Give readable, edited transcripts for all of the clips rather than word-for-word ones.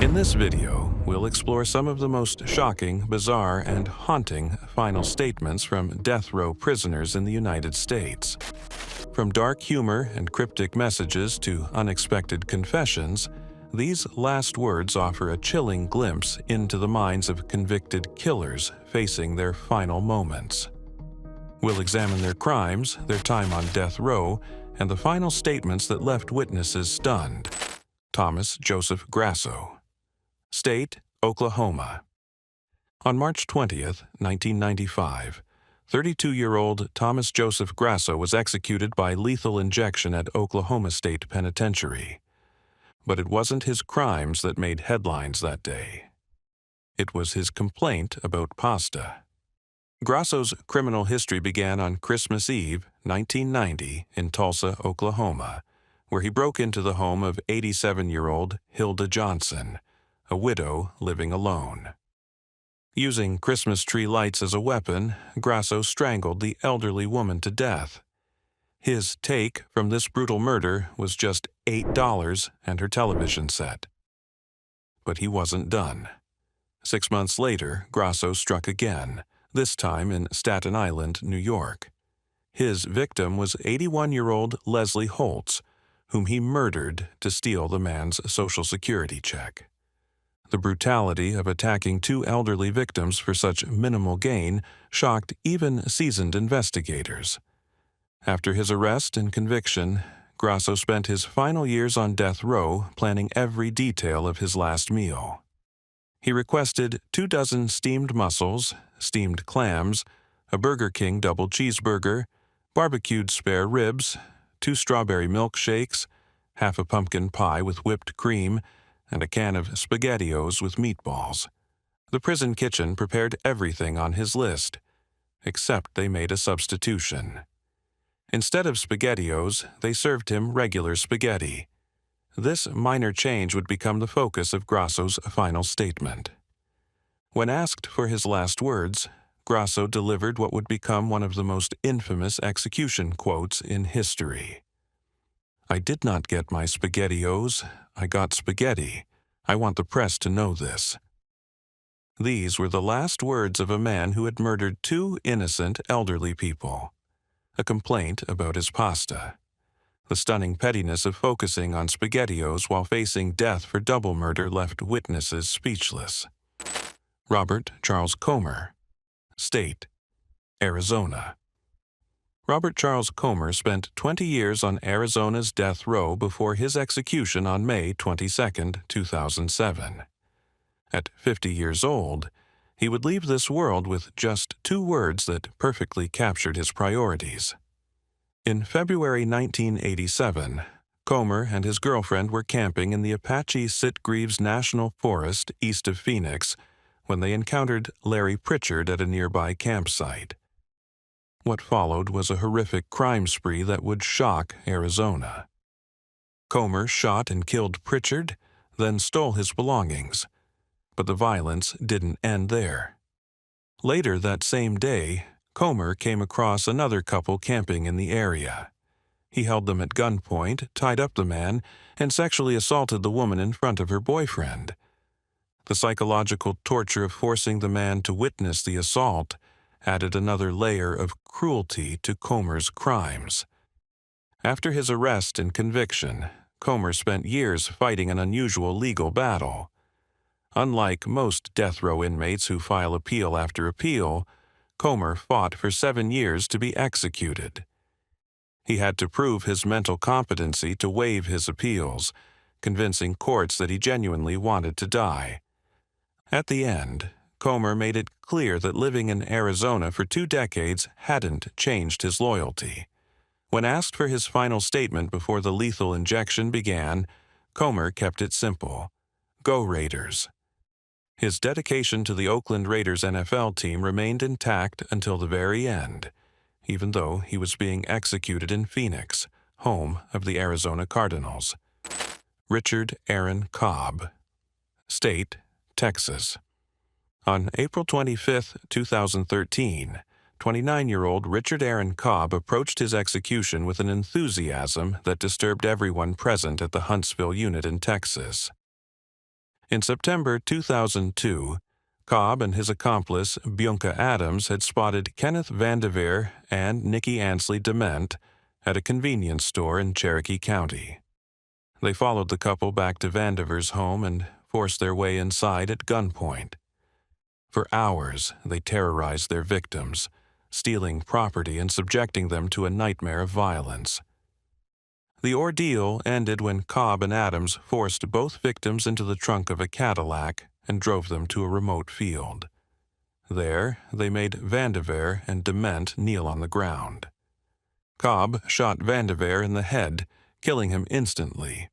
In this video, we'll explore some of the most shocking, bizarre, and haunting final statements from death row prisoners in the United States. From dark humor and cryptic messages to unexpected confessions, these last words offer a chilling glimpse into the minds of convicted killers facing their final moments. We'll examine their crimes, their time on death row, and the final statements that left witnesses stunned. Thomas Joseph Graasso. State, Oklahoma. On March 20th, 1995, 32-year-old Thomas Joseph Graasso was executed by lethal injection at Oklahoma State Penitentiary. But it wasn't his crimes that made headlines that day. It was his complaint about pasta. Graasso's criminal history began on Christmas Eve, 1990, in Tulsa, Oklahoma, where he broke into the home of 87-year-old Hilda Johnson, a widow living alone. Using Christmas tree lights as a weapon, Graasso strangled the elderly woman to death. His take from this brutal murder was just $8 and her television set. But he wasn't done. 6 months later, Graasso struck again, this time in Staten Island, New York. His victim was 81-year-old Leslie Holtz, whom he murdered to steal the man's Social Security check. The brutality of attacking two elderly victims for such minimal gain shocked even seasoned investigators. After his arrest and conviction, Graasso spent his final years on death row planning every detail of his last meal. He requested 24 steamed mussels, steamed clams, a Burger King double cheeseburger, barbecued spare ribs, 2 strawberry milkshakes, half a pumpkin pie with whipped cream, and a can of SpaghettiOs with meatballs. The prison kitchen prepared everything on his list, except they made a substitution. Instead of SpaghettiOs, they served him regular spaghetti. This minor change would become the focus of Graasso's final statement. When asked for his last words, Graasso delivered what would become one of the most infamous execution quotes in history. "I did not get my SpaghettiOs, I got spaghetti. I want the press to know this." These were the last words of a man who had murdered 2 innocent elderly people. A complaint about his pasta. The stunning pettiness of focusing on SpaghettiOs while facing death for double murder left witnesses speechless. Robert Charles Comr. State, Arizona. Robert Charles Comr spent 20 years on Arizona's death row before his execution on May 22, 2007. At 50 years old, he would leave this world with just 2 words that perfectly captured his priorities. In February 1987, Comr and his girlfriend were camping in the Apache Sitgreaves National Forest east of Phoenix when they encountered Larry Pritchard at a nearby campsite. What followed was a horrific crime spree that would shock Arizona. Comr shot and killed Pritchard, then stole his belongings. But the violence didn't end there. Later that same day, Comr came across another couple camping in the area. He held them at gunpoint, tied up the man, and sexually assaulted the woman in front of her boyfriend. The psychological torture of forcing the man to witness the assault added another layer of cruelty to Comr's crimes. After his arrest and conviction, Comr spent years fighting an unusual legal battle. Unlike most death row inmates who file appeal after appeal, Comr fought for 7 years to be executed. He had to prove his mental competency to waive his appeals, convincing courts that he genuinely wanted to die. At the end, Comr made it clear that living in Arizona for 2 decades hadn't changed his loyalty. When asked for his final statement before the lethal injection began, Comr kept it simple: "Go Raiders." His dedication to the Oakland Raiders NFL team remained intact until the very end, even though he was being executed in Phoenix, home of the Arizona Cardinals. Richard Aaron Cobb. State, Texas. On April 25, 2013, 29-year-old Richard Aaron Cobb approached his execution with an enthusiasm that disturbed everyone present at the Huntsville unit in Texas. In September 2002, Cobb and his accomplice Bianca Adams had spotted Kenneth Vandeveer and Nikki Ansley Dement at a convenience store in Cherokee County. They followed the couple back to Vandeveer's home and forced their way inside at gunpoint. For hours, they terrorized their victims, stealing property and subjecting them to a nightmare of violence. The ordeal ended when Cobb and Adams forced both victims into the trunk of a Cadillac and drove them to a remote field. There, they made Vandeveer and Dement kneel on the ground. Cobb shot Vandeveer in the head, killing him instantly.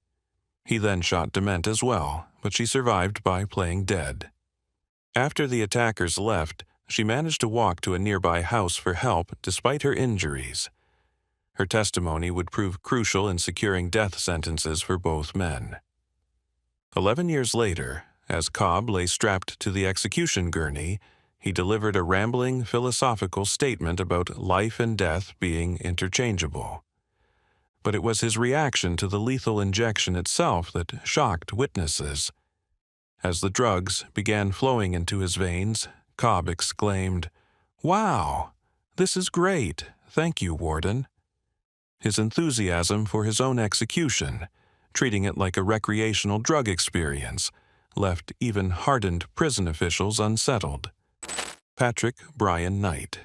He then shot Dement as well, but she survived by playing dead. After the attackers left, she managed to walk to a nearby house for help despite her injuries. Her testimony would prove crucial in securing death sentences for both men. 11 years later, as Cobb lay strapped to the execution gurney, he delivered a rambling philosophical statement about life and death being interchangeable. But it was his reaction to the lethal injection itself that shocked witnesses. As the drugs began flowing into his veins, Cobb exclaimed, "Wow, this is great. Thank you, Warden." His enthusiasm for his own execution, treating it like a recreational drug experience, left even hardened prison officials unsettled. Patrick Brian Knight.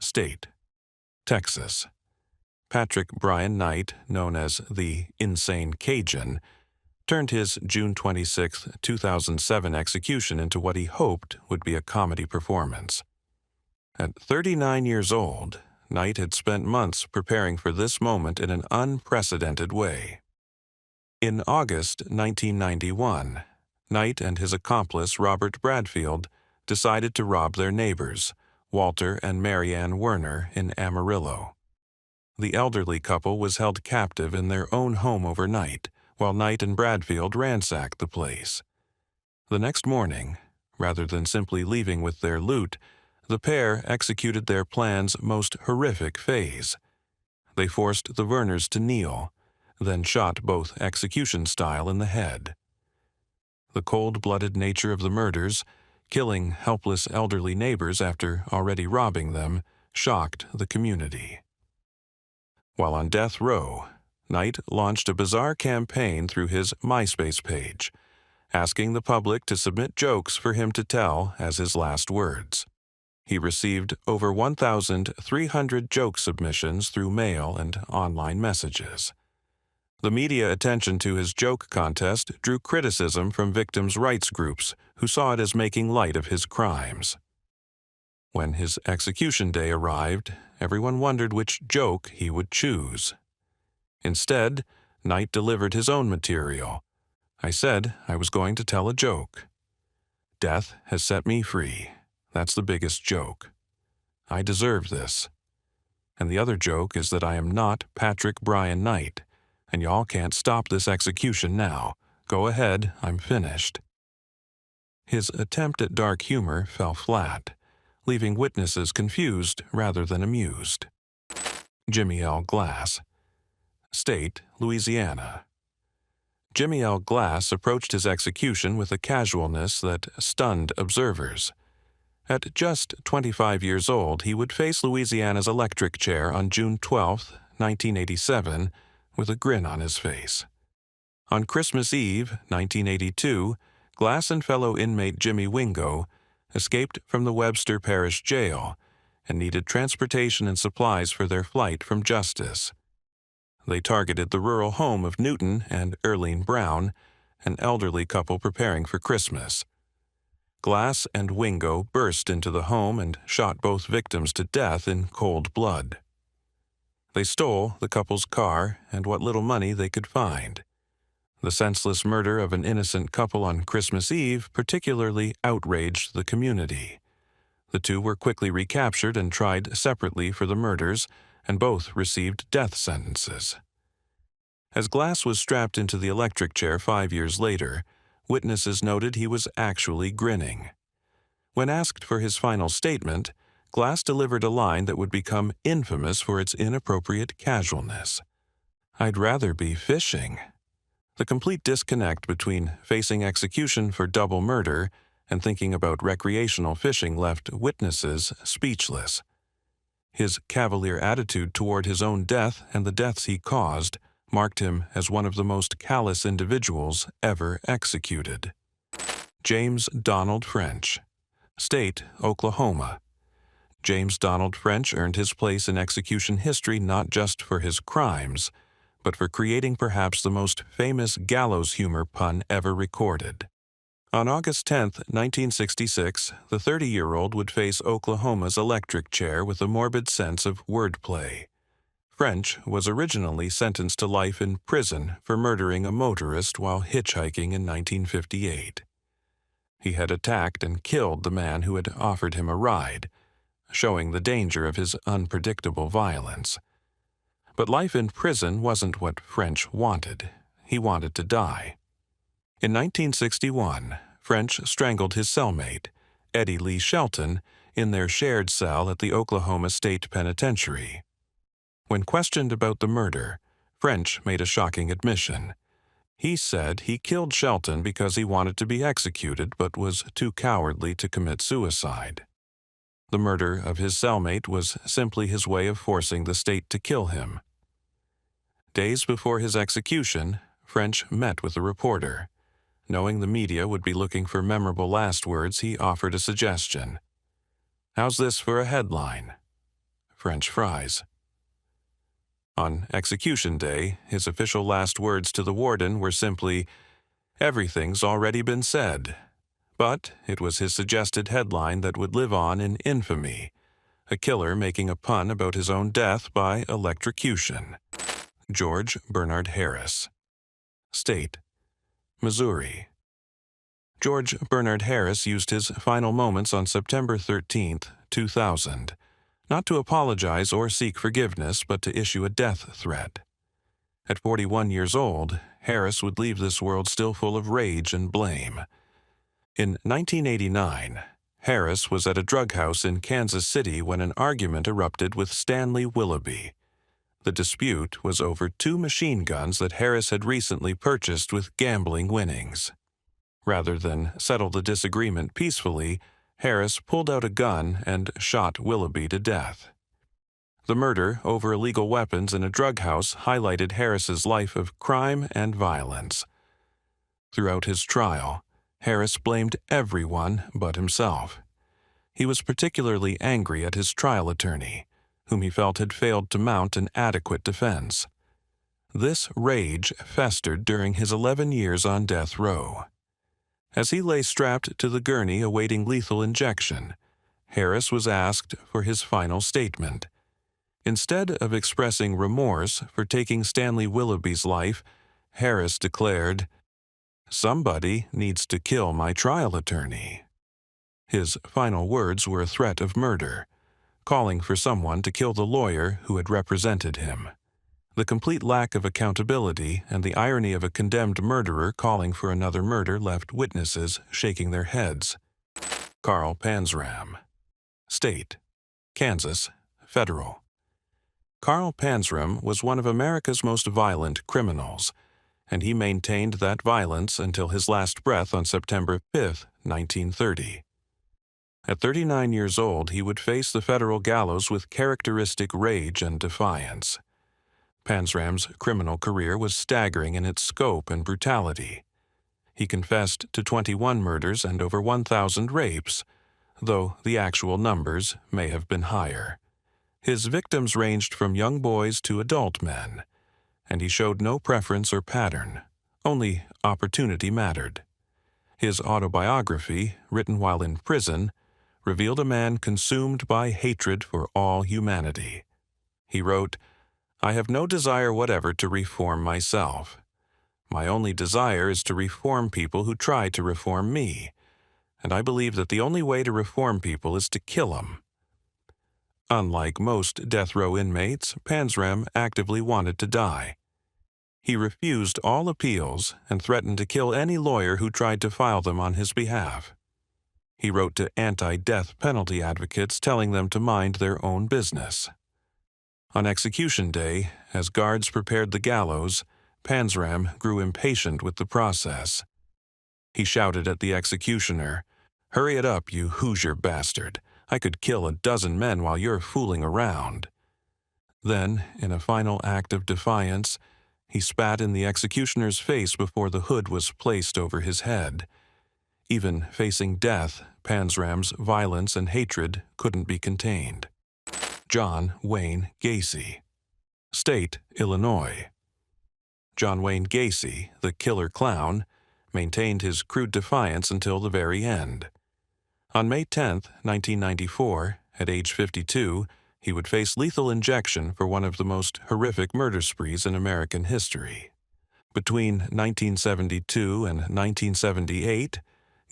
State: Texas. Patrick Brian Knight, known as the Insane Cajun, turned his June 26, 2007 execution into what he hoped would be a comedy performance. At 39 years old, Knight had spent months preparing for this moment in an unprecedented way. In August 1991, Knight and his accomplice Robert Bradfield decided to rob their neighbors, Walter and Marianne Werner, in Amarillo. The elderly couple was held captive in their own home overnight, while Knight and Bradfield ransacked the place. The next morning, rather than simply leaving with their loot, the pair executed their plan's most horrific phase. They forced the Werners to kneel, then shot both execution style in the head. The cold-blooded nature of the murders, killing helpless elderly neighbors after already robbing them, shocked the community. While on death row, Knight launched a bizarre campaign through his MySpace page, asking the public to submit jokes for him to tell as his last words. He received over 1,300 joke submissions through mail and online messages. The media attention to his joke contest drew criticism from victims' rights groups who saw it as making light of his crimes. When his execution day arrived, everyone wondered which joke he would choose. Instead, Knight delivered his own material. "I said I was going to tell a joke. Death has set me free. That's the biggest joke. I deserve this. And the other joke is that I am not Patrick Brian Knight, and y'all can't stop this execution now. Go ahead, I'm finished." His attempt at dark humor fell flat, leaving witnesses confused rather than amused. Jimmy L. Glass. State: Louisiana. Jimmy L. Glass approached his execution with a casualness that stunned observers. At just 25 years old, he would face Louisiana's electric chair on June 12, 1987, with a grin on his face. On Christmas Eve, 1982, Glass and fellow inmate Jimmy Wingo escaped from the Webster Parish Jail and needed transportation and supplies for their flight from justice. They targeted the rural home of Newton and Earlene Brown, an elderly couple preparing for Christmas. Glass and Wingo burst into the home and shot both victims to death in cold blood. They stole the couple's car and what little money they could find. The senseless murder of an innocent couple on Christmas Eve particularly outraged the community. The two were quickly recaptured and tried separately for the murders, and both received death sentences. As Glass was strapped into the electric chair 5 years later, witnesses noted he was actually grinning. When asked for his final statement, Glass delivered a line that would become infamous for its inappropriate casualness. "I'd rather be fishing." The complete disconnect between facing execution for double murder and thinking about recreational fishing left witnesses speechless. His cavalier attitude toward his own death and the deaths he caused marked him as one of the most callous individuals ever executed. James Donald French. State, Oklahoma. James Donald French earned his place in execution history not just for his crimes, but for creating perhaps the most famous gallows humor pun ever recorded. On August 10, 1966, the 30-year-old would face Oklahoma's electric chair with a morbid sense of wordplay. French was originally sentenced to life in prison for murdering a motorist while hitchhiking in 1958. He had attacked and killed the man who had offered him a ride, showing the danger of his unpredictable violence. But life in prison wasn't what French wanted. He wanted to die. In 1961, French strangled his cellmate, Eddie Lee Shelton, in their shared cell at the Oklahoma State Penitentiary. When questioned about the murder, French made a shocking admission. He said he killed Shelton because he wanted to be executed but was too cowardly to commit suicide. The murder of his cellmate was simply his way of forcing the state to kill him. Days before his execution, French met with a reporter. Knowing the media would be looking for memorable last words, he offered a suggestion. "How's this for a headline?" French fries. On execution day, his official last words to the warden were simply, "Everything's already been said." But it was his suggested headline that would live on in infamy, a killer making a pun about his own death by electrocution. George Bernard Harris. State, Missouri. George Bernard Harris used his final moments on September 13, 2000, not to apologize or seek forgiveness, but to issue a death threat. At 41 years old, Harris would leave this world still full of rage and blame. In 1989, Harris was at a drug house in Kansas City when an argument erupted with Stanley Willoughby. The dispute was over 2 machine guns that Harris had recently purchased with gambling winnings. Rather than settle the disagreement peacefully, Harris pulled out a gun and shot Willoughby to death. The murder over illegal weapons in a drug house highlighted Harris's life of crime and violence. Throughout his trial, Harris blamed everyone but himself. He was particularly angry at his trial attorney, whom he felt had failed to mount an adequate defense. This rage festered during his 11 years on death row. As he lay strapped to the gurney awaiting lethal injection, Harris was asked for his final statement. Instead of expressing remorse for taking Stanley Willoughby's life, Harris declared, "Somebody needs to kill my trial attorney." His final words were a threat of murder, calling for someone to kill the lawyer who had represented him. The complete lack of accountability and the irony of a condemned murderer calling for another murder left witnesses shaking their heads. Carl Panram. State, Kansas, Federal. Carl Panram was one of America's most violent criminals, and he maintained that violence until his last breath on September 5, 1930. At 39 years old, he would face the federal gallows with characteristic rage and defiance. Panram's criminal career was staggering in its scope and brutality. He confessed to 21 murders and over 1,000 rapes, though the actual numbers may have been higher. His victims ranged from young boys to adult men, and he showed no preference or pattern. Only opportunity mattered. His autobiography, written while in prison, revealed a man consumed by hatred for all humanity. He wrote, "I have no desire whatever to reform myself. My only desire is to reform people who try to reform me, and I believe that the only way to reform people is to kill them." Unlike most death row inmates, Panram actively wanted to die. He refused all appeals and threatened to kill any lawyer who tried to file them on his behalf. He wrote to anti-death penalty advocates telling them to mind their own business. On execution day, as guards prepared the gallows, Panram grew impatient with the process. He shouted at the executioner, "Hurry it up, you Hoosier bastard. I could kill a dozen men while you're fooling around." Then, in a final act of defiance, he spat in the executioner's face before the hood was placed over his head. Even facing death, Panram's violence and hatred couldn't be contained. John Wayne Gacy. State, Illinois. John Wayne Gacy, the killer clown, maintained his crude defiance until the very end. On May 10, 1994, at age 52, he would face lethal injection for one of the most horrific murder sprees in American history. Between 1972 and 1978,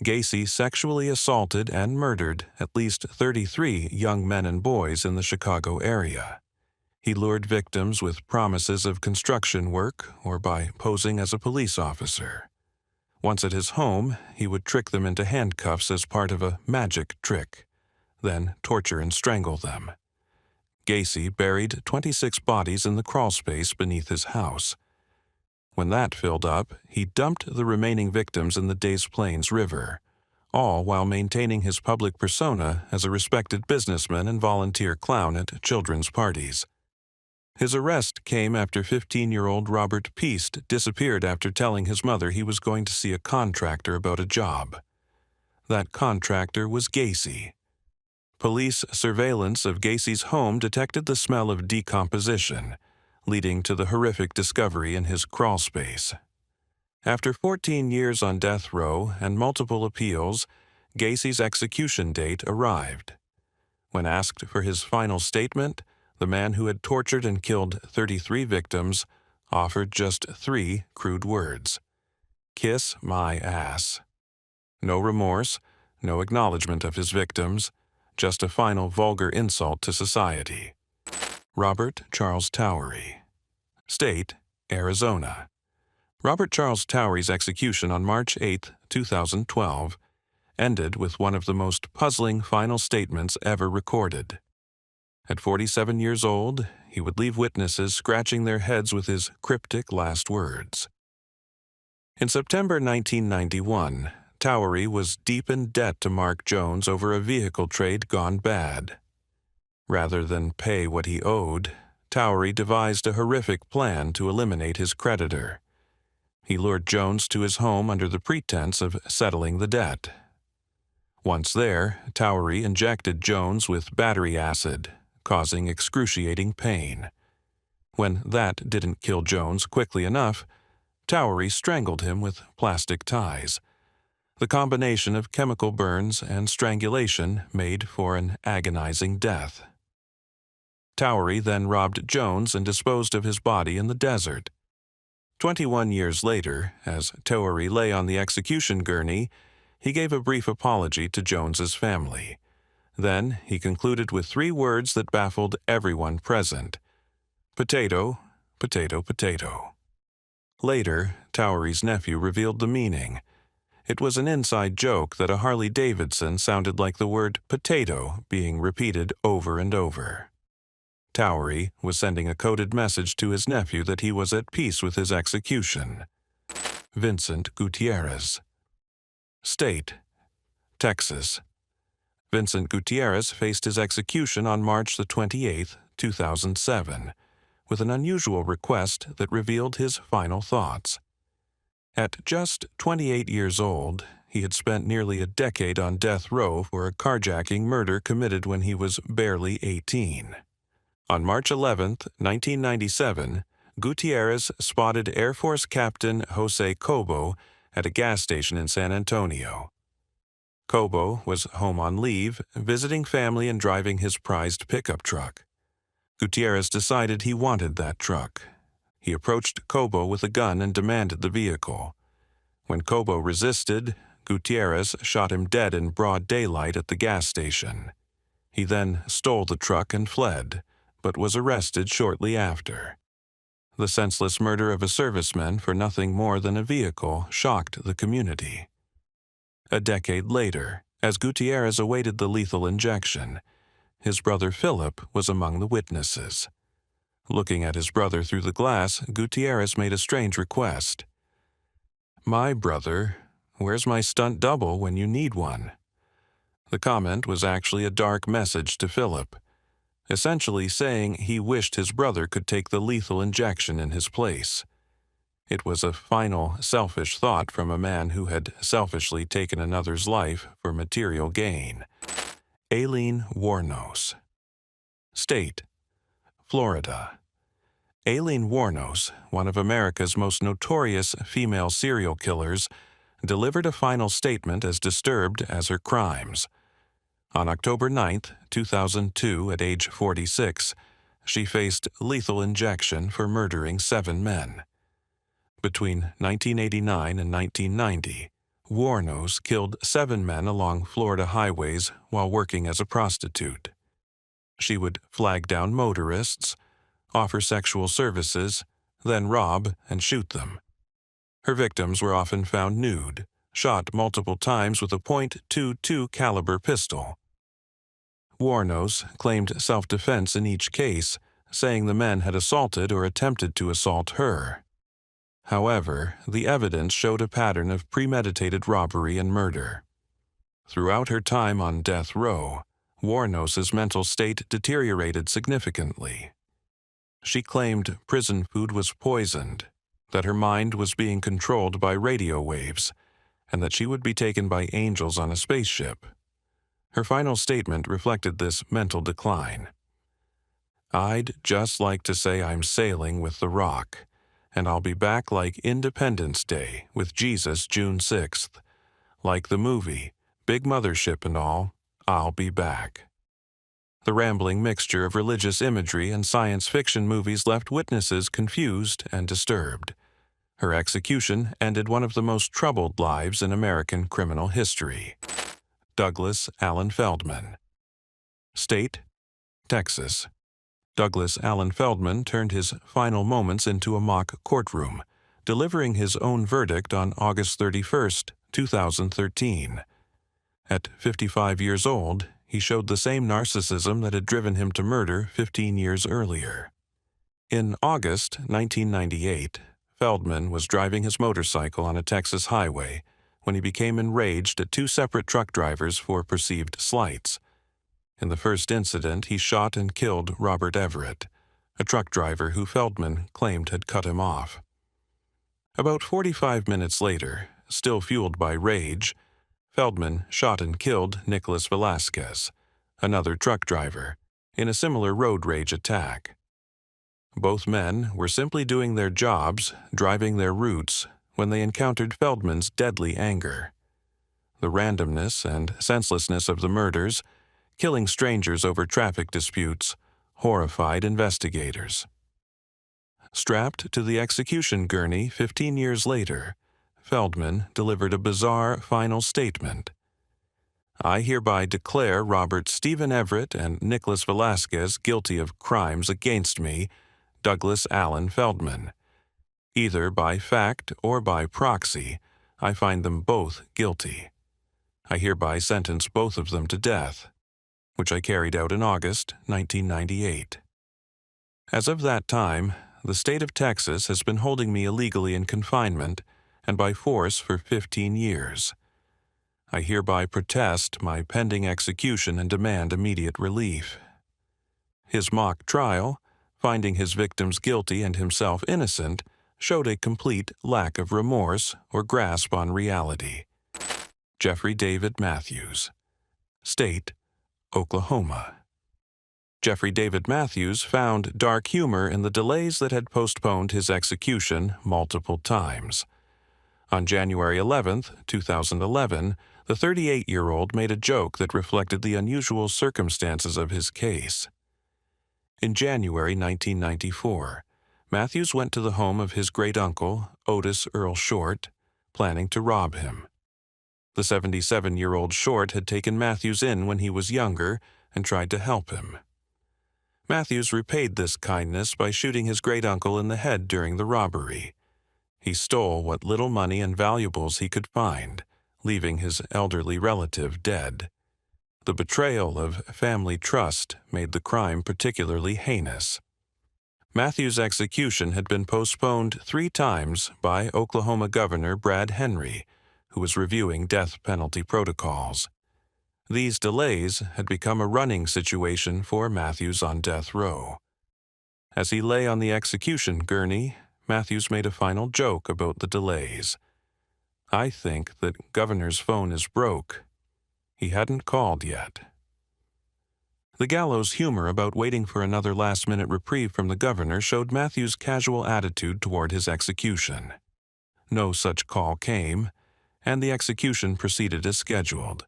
Gacy sexually assaulted and murdered at least 33 young men and boys in the Chicago area. He lured victims with promises of construction work or by posing as a police officer. Once at his home, he would trick them into handcuffs as part of a magic trick, then torture and strangle them. Gacy buried 26 bodies in the crawlspace beneath his house. When that filled up, he dumped the remaining victims in the Des Plaines River, all while maintaining his public persona as a respected businessman and volunteer clown at children's parties. His arrest came after 15-year-old Robert Peast disappeared after telling his mother he was going to see a contractor about a job. That contractor was Gacy. Police surveillance of Gacy's home detected the smell of decomposition, leading to the horrific discovery in his crawlspace. After 14 years on death row and multiple appeals, Gacy's execution date arrived. When asked for his final statement, the man who had tortured and killed 33 victims offered just 3 crude words: "Kiss my ass." No remorse, no acknowledgement of his victims, just a final vulgar insult to society. Robert Charles Towery. State, Arizona. Robert Charles Towery's execution on March 8, 2012, ended with one of the most puzzling final statements ever recorded. At 47 years old, he would leave witnesses scratching their heads with his cryptic last words. In September 1991, Towery was deep in debt to Mark Jones over a vehicle trade gone bad. Rather than pay what he owed, Towery devised a horrific plan to eliminate his creditor. He lured Jones to his home under the pretense of settling the debt. Once there, Towery injected Jones with battery acid, causing excruciating pain. When that didn't kill Jones quickly enough, Towery strangled him with plastic ties. The combination of chemical burns and strangulation made for an agonizing death. Towery then robbed Jones and disposed of his body in the desert. 21 years later, as Towery lay on the execution gurney, he gave a brief apology to Jones's family. Then he concluded with 3 words that baffled everyone present: "Potato, potato, potato." Later, Towery's nephew revealed the meaning. It was an inside joke that a Harley-Davidson sounded like the word potato being repeated over and over. Towery was sending a coded message to his nephew that he was at peace with his execution. Vincent Gutierrez. State, Texas. Vincent Gutierrez faced his execution on March 28, 2007, with an unusual request that revealed his final thoughts. At just 28 years old, he had spent nearly a decade on death row for a carjacking murder committed when he was barely 18. On March 11, 1997, Gutierrez spotted Air Force Captain Jose Cobb at a gas station in San Antonio. Cobb was home on leave, visiting family and driving his prized pickup truck. Gutierrez decided he wanted that truck. He approached Cobb with a gun and demanded the vehicle. When Cobb resisted, Gutierrez shot him dead in broad daylight at the gas station. He then stole the truck and fled, but was arrested shortly after. The senseless murder of a serviceman for nothing more than a vehicle shocked the community. A decade later, as Gutierrez awaited the lethal injection, his brother Philip was among the witnesses. Looking at his brother through the glass, Gutierrez made a strange request. "My brother, where's my stunt double when you need one?" The comment was actually a dark message to Philip, essentially saying he wished his brother could take the lethal injection in his place. It was a final, selfish thought from a man who had selfishly taken another's life for material gain. Ailen Warnos. State: Florida. Ailen Warnos, one of America's most notorious female serial killers, delivered a final statement as disturbed as her crimes. On October 9, 2002, at age 46, she faced lethal injection for murdering 7 men. Between 1989 and 1990, Warnos killed 7 men along Florida highways while working as a prostitute. She would flag down motorists, offer sexual services, then rob and shoot them. Her victims were often found nude, shot multiple times with a .22 caliber pistol. Warnos claimed self-defense in each case, saying the men had assaulted or attempted to assault her. However, the evidence showed a pattern of premeditated robbery and murder. Throughout her time on death row, Warnos's mental state deteriorated significantly. She claimed prison food was poisoned, that her mind was being controlled by radio waves, and that she would be taken by angels on a spaceship. Her final statement reflected this mental decline. "I'd just like to say I'm sailing with the Rock, and I'll be back like Independence Day with Jesus June 6th. Like the movie, Big Mothership and all, I'll be back." The rambling mixture of religious imagery and science fiction movies left witnesses confused and disturbed. Her execution ended one of the most troubled lives in American criminal history. Douglas Allen Feldman. State: Texas. Douglas Allen Feldman turned his final moments into a mock courtroom, delivering his own verdict on August 31, 2013. At 55 years old, he showed the same narcissism that had driven him to murder 15 years earlier. In August 1998, Feldman was driving his motorcycle on a Texas highway when he became enraged at 2 separate truck drivers for perceived slights. In the first incident, he shot and killed Robert Everett, a truck driver who Feldman claimed had cut him off. About 45 minutes later, still fueled by rage, Feldman shot and killed Nicholas Velasquez, another truck driver, in a similar road rage attack. Both men were simply doing their jobs, driving their routes, when they encountered Feldman's deadly anger. The randomness and senselessness of the murders, killing strangers over traffic disputes, horrified investigators. Strapped to the execution gurney 15 years later, Feldman delivered a bizarre final statement. "I hereby declare Robert Stephen Everett and Nicholas Velasquez guilty of crimes against me, Douglas Allen Feldman. Either by fact or by proxy, I find them both guilty. I hereby sentence both of them to death," which I carried out in August 1998. As of that time, the state of Texas has been holding me illegally in confinement and by force for 15 years. I hereby protest my pending execution and demand immediate relief. His mock trial, finding his victims guilty and himself innocent, showed a complete lack of remorse or grasp on reality. Jeffrey David Matthews. State: Oklahoma. Jeffrey David Matthews found dark humor in the delays that had postponed his execution multiple times. On January 11, 2011, the 38-year-old made a joke that reflected the unusual circumstances of his case. In January 1994, Matthews went to the home of his great-uncle, Otis Earl Short, planning to rob him. The 77-year-old Short had taken Matthews in when he was younger and tried to help him. Matthews repaid this kindness by shooting his great-uncle in the head during the robbery. He stole what little money and valuables he could find, leaving his elderly relative dead. The betrayal of family trust made the crime particularly heinous. Matthews' execution had been postponed 3 times by Oklahoma Governor Brad Henry, who was reviewing death penalty protocols. These delays had become a running situation for Matthews on death row. As he lay on the execution gurney, Matthews made a final joke about the delays. "I think that Governor's phone is broke. He hadn't called yet." The gallows humor about waiting for another last-minute reprieve from the governor showed Matthews' casual attitude toward his execution. No such call came, and the execution proceeded as scheduled.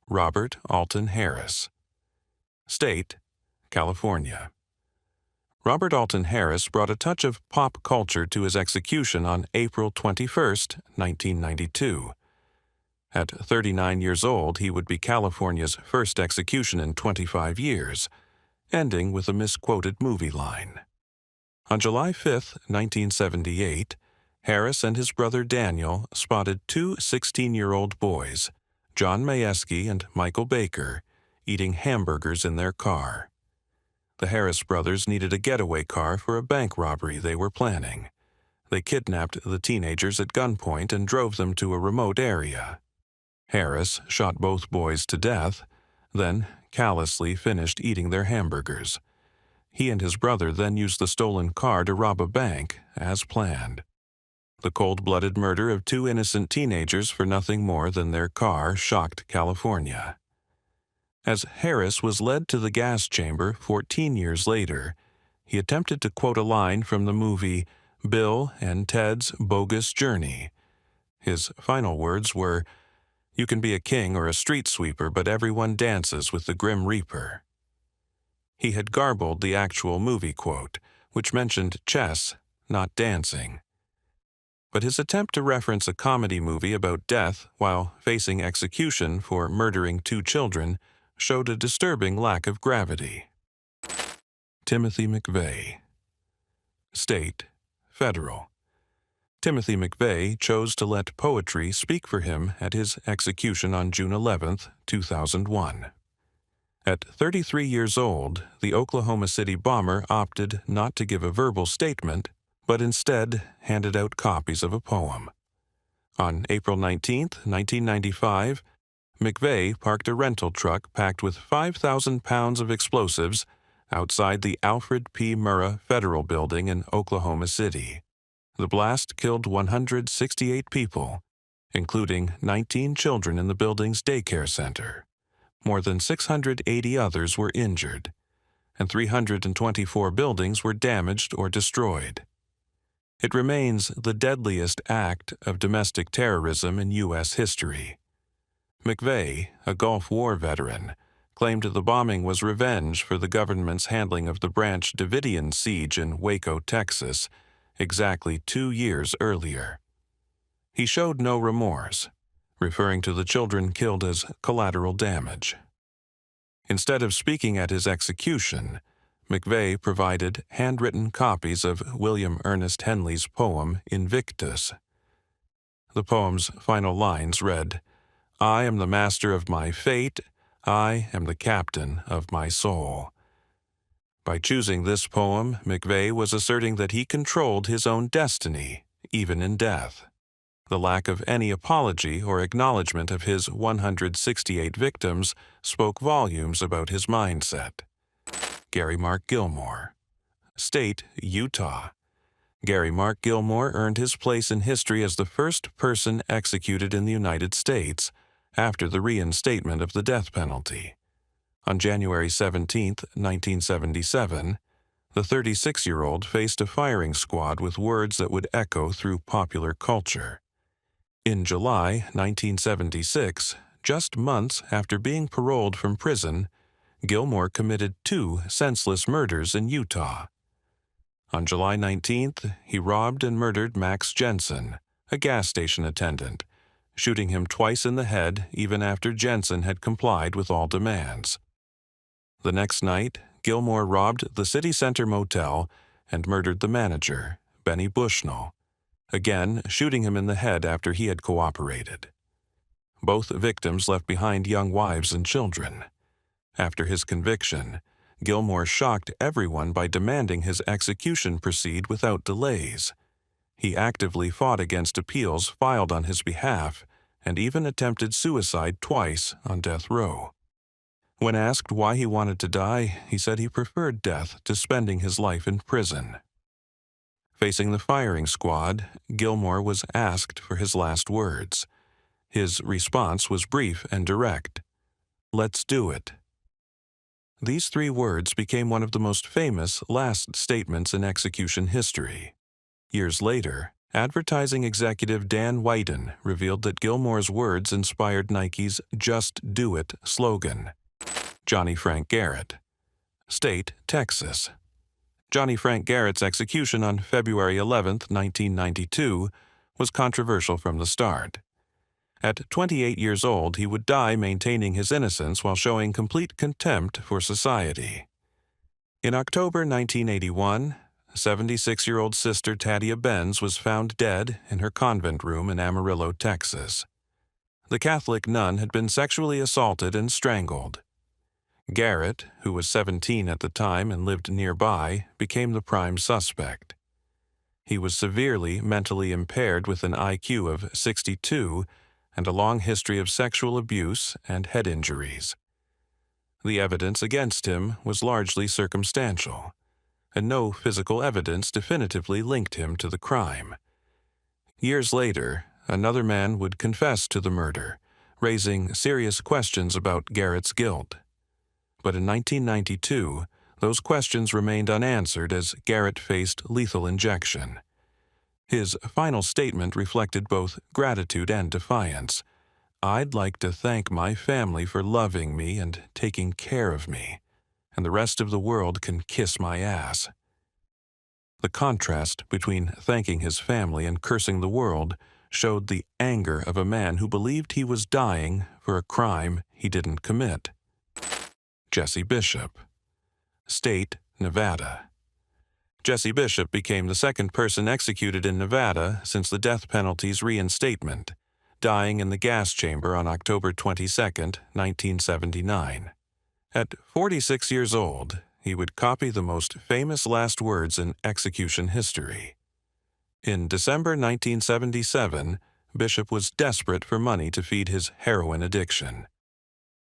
Robert Alton Harris. State, California. Robert Alton Harris brought a touch of pop culture to his execution on April 21, 1992. At 39 years old, he would be California's first execution in 25 years, ending with a misquoted movie line. On July 5, 1978, Harris and his brother Daniel spotted 2 16-year-old boys, John Majewski and Michael Baker, eating hamburgers in their car. The Harris brothers needed a getaway car for a bank robbery they were planning. They kidnapped the teenagers at gunpoint and drove them to a remote area. Harris shot both boys to death, then callously finished eating their hamburgers. He and his brother then used the stolen car to rob a bank, as planned. The cold-blooded murder of 2 innocent teenagers for nothing more than their car shocked California. As Harris was led to the gas chamber 14 years later, he attempted to quote a line from the movie Bill and Ted's Bogus Journey. His final words were, "You can be a king or a street sweeper, but everyone dances with the Grim Reaper." He had garbled the actual movie quote, which mentioned chess, not dancing. But his attempt to reference a comedy movie about death while facing execution for murdering 2 children showed a disturbing lack of gravity. Timothy McVey. State, Federal. Timothy McVey chose to let poetry speak for him at his execution on June 11, 2001. At 33 years old, the Oklahoma City bomber opted not to give a verbal statement, but instead handed out copies of a poem. On April 19, 1995, McVey parked a rental truck packed with 5,000 pounds of explosives outside the Alfred P. Murrah Federal Building in Oklahoma City. The blast killed 168 people, including 19 children in the building's daycare center. More than 680 others were injured, and 324 buildings were damaged or destroyed. It remains the deadliest act of domestic terrorism in U.S. history. McVey, a Gulf War veteran, claimed the bombing was revenge for the government's handling of the Branch Davidian siege in Waco, Texas, exactly 2 years earlier. He showed no remorse, referring to the children killed as collateral damage. Instead of speaking at his execution, McVey provided handwritten copies of William Ernest Henley's poem Invictus. The poem's final lines read, "I am the master of my fate, I am the captain of my soul." By choosing this poem, McVey was asserting that he controlled his own destiny, even in death. The lack of any apology or acknowledgement of his 168 victims spoke volumes about his mindset. Gary Mark Gilmore. State, Utah. Gary Mark Gilmore earned his place in history as the first person executed in the United States after the reinstatement of the death penalty. On January 17, 1977, the 36-year-old faced a firing squad with words that would echo through popular culture. In July 1976, just months after being paroled from prison, Gilmore committed 2 senseless murders in Utah. On July 19th, he robbed and murdered Max Jensen, a gas station attendant, shooting him twice in the head even after Jensen had complied with all demands. The next night, Gilmore robbed the City Center Motel and murdered the manager, Benny Bushnell, again shooting him in the head after he had cooperated. Both victims left behind young wives and children. After his conviction, Gilmore shocked everyone by demanding his execution proceed without delays. He actively fought against appeals filed on his behalf and even attempted suicide twice on death row. When asked why he wanted to die, he said he preferred death to spending his life in prison. Facing the firing squad, Gilmore was asked for his last words. His response was brief and direct. "Let's do it." These 3 words became one of the most famous last statements in execution history. Years later, advertising executive Dan Whiten revealed that Gilmore's words inspired Nike's "Just Do It" slogan. Johnny Frank Garrett. State, Texas. Johnny Frank Garrett's execution on February 11, 1992, was controversial from the start. At 28 years old, he would die maintaining his innocence while showing complete contempt for society. In October 1981, 76-year-old Sister Tadia Benz was found dead in her convent room in Amarillo, Texas. The Catholic nun had been sexually assaulted and strangled. Garrett, who was 17 at the time and lived nearby, became the prime suspect. He was severely mentally impaired with an IQ of 62 and a long history of sexual abuse and head injuries. The evidence against him was largely circumstantial, and no physical evidence definitively linked him to the crime. Years later, another man would confess to the murder, raising serious questions about Garrett's guilt. But in 1992, those questions remained unanswered as Garrett faced lethal injection. His final statement reflected both gratitude and defiance. "I'd like to thank my family for loving me and taking care of me, and the rest of the world can kiss my ass." The contrast between thanking his family and cursing the world showed the anger of a man who believed he was dying for a crime he didn't commit. Jesse Bishop. State, Nevada. Jesse Bishop became the second person executed in Nevada since the death penalty's reinstatement, dying in the gas chamber on October 22, 1979. At 46 years old, he would copy the most famous last words in execution history. In December 1977, Bishop was desperate for money to feed his heroin addiction.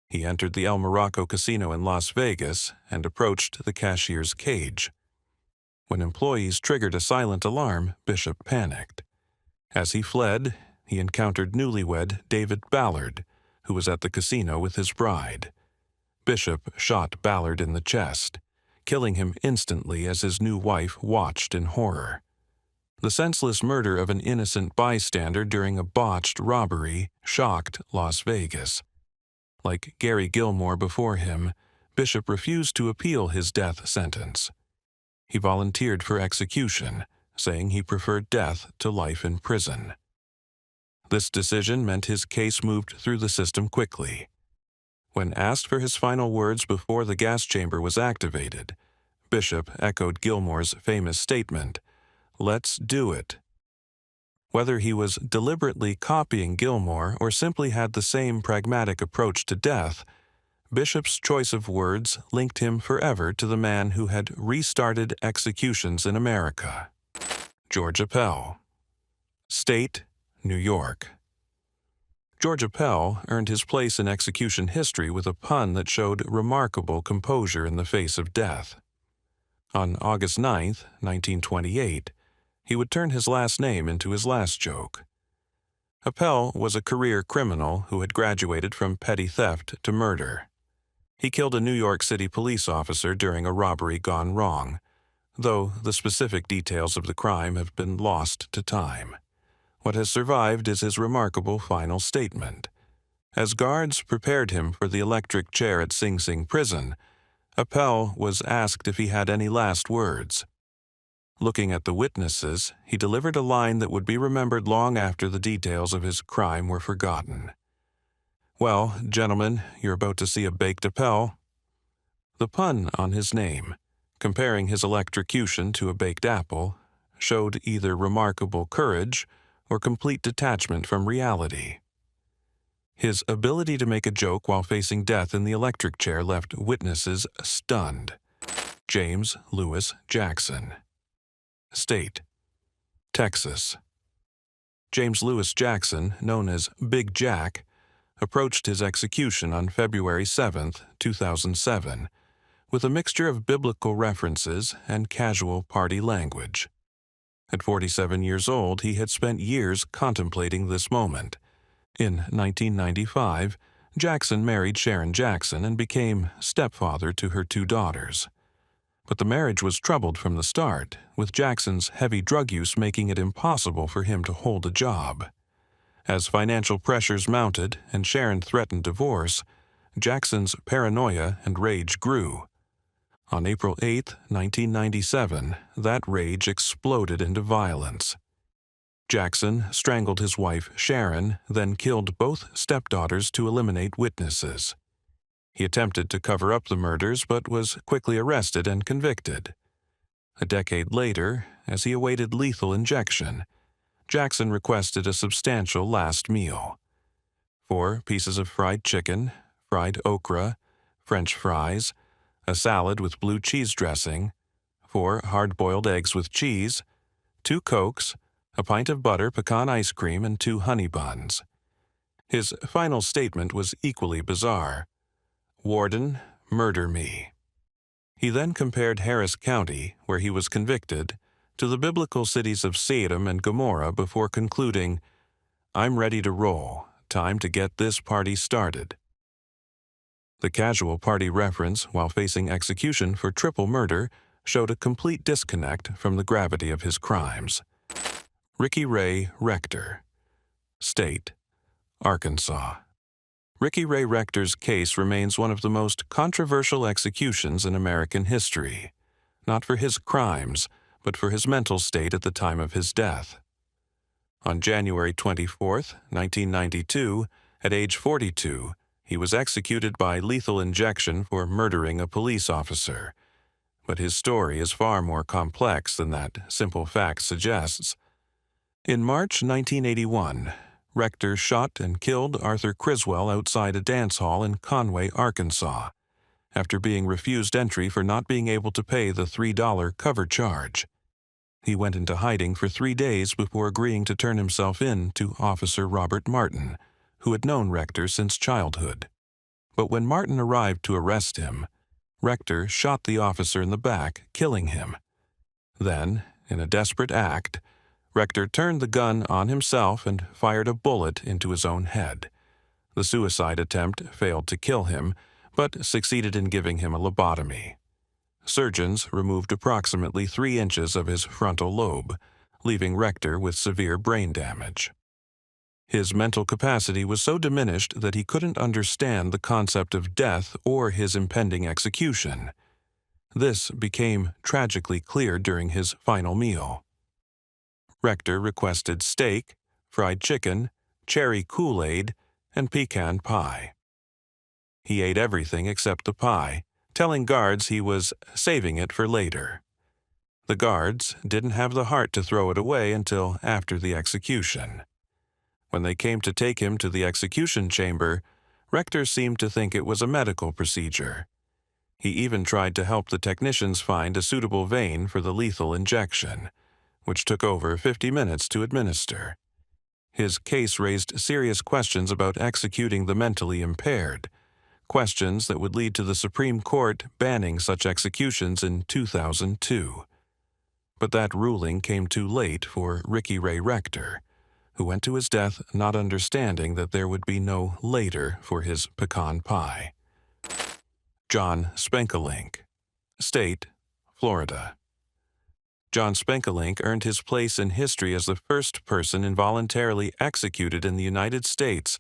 He entered the El Morocco Casino in Las Vegas and approached the cashier's cage. When employees triggered a silent alarm, Bishop panicked. As he fled, he encountered newlywed David Ballard, who was at the casino with his bride. Bishop shot Ballard in the chest, killing him instantly as his new wife watched in horror. The senseless murder of an innocent bystander during a botched robbery shocked Las Vegas. Like Gary Gilmore before him, Bishop refused to appeal his death sentence. He volunteered for execution, saying he preferred death to life in prison. This decision meant his case moved through the system quickly. When asked for his final words before the gas chamber was activated, Bishop echoed Gilmore's famous statement, "Let's do it." Whether he was deliberately copying Gilmore or simply had the same pragmatic approach to death, Bishop's choice of words linked him forever to the man who had restarted executions in America. George Appel. State, New York. George Appel earned his place in execution history with a pun that showed remarkable composure in the face of death. On August 9, 1928, he would turn his last name into his last joke. Appel was a career criminal who had graduated from petty theft to murder. He killed a New York City police officer during a robbery gone wrong, though the specific details of the crime have been lost to time. What has survived is his remarkable final statement. As guards prepared him for the electric chair at Sing Sing prison, Appel was asked if he had any last words. Looking at the witnesses, he delivered a line that would be remembered long after the details of his crime were forgotten. "Well, gentlemen, you're about to see a baked Appel." The pun on his name, comparing his electrocution to a baked apple, showed either remarkable courage or complete detachment from reality. His ability to make a joke while facing death in the electric chair left witnesses stunned. James Lewis Jackson. State: Texas. James Lewis Jackson, known as Big Jack, approached his execution on February 7, 2007, with a mixture of biblical references and casual party language. At 47 years old, he had spent years contemplating this moment. In 1995, Jackson married Sharon Jackson and became stepfather to her 2 daughters. But the marriage was troubled from the start, with Jackson's heavy drug use making it impossible for him to hold a job. As financial pressures mounted and Sharon threatened divorce, Jackson's paranoia and rage grew. On April 8, 1997, that rage exploded into violence. Jackson strangled his wife Sharon, then killed both stepdaughters to eliminate witnesses. He attempted to cover up the murders but was quickly arrested and convicted. A decade later, as he awaited lethal injection, Jackson requested a substantial last meal: 4 pieces of fried chicken, fried okra, French fries, a salad with blue cheese dressing, 4 hard-boiled eggs with cheese, 2 Cokes, a pint of butter pecan ice cream, and 2 honey buns. His final statement was equally bizarre: "Warden, murder me." He then compared Harris County, where he was convicted, to the biblical cities of Sodom and Gomorrah before concluding, "I'm ready to roll. Time to get this party started." The casual party reference, while facing execution for triple murder, showed a complete disconnect from the gravity of his crimes. Ray Recctor. State: Arkansas. Ray Rector's case remains one of the most controversial executions in American history, not for his crimes, but for his mental state at the time of his death. On January 24, 1992, at age 42, he was executed by lethal injection for murdering a police officer. But his story is far more complex than that simple fact suggests. In March 1981, Recctor shot and killed Arthur Criswell outside a dance hall in Conway, Arkansas, after being refused entry for not being able to pay the $3 cover charge. He went into hiding for 3 days before agreeing to turn himself in to Officer Robert Martin, who had known Recctor since childhood. But when Martin arrived to arrest him, Recctor shot the officer in the back, killing him. Then, in a desperate act, Recctor turned the gun on himself and fired a bullet into his own head. The suicide attempt failed to kill him, but succeeded in giving him a lobotomy. Surgeons removed approximately 3 inches of his frontal lobe, leaving Recctor with severe brain damage. His mental capacity was so diminished that he couldn't understand the concept of death or his impending execution. This became tragically clear during his final meal. Recctor requested steak, fried chicken, cherry Kool-Aid, and pecan pie. He ate everything except the pie, telling guards he was saving it for later. The guards didn't have the heart to throw it away until after the execution. When they came to take him to the execution chamber, Recctor seemed to think it was a medical procedure. He even tried to help the technicians find a suitable vein for the lethal injection, which took over 50 minutes to administer. His case raised serious questions about executing the mentally impaired, questions that would lead to the Supreme Court banning such executions in 2002. But that ruling came too late for Ray Recctor, who went to his death not understanding that there would be no later for his pecan pie. John Spankerink. State: Florida. John Spankerink earned his place in history as the first person involuntarily executed in the United States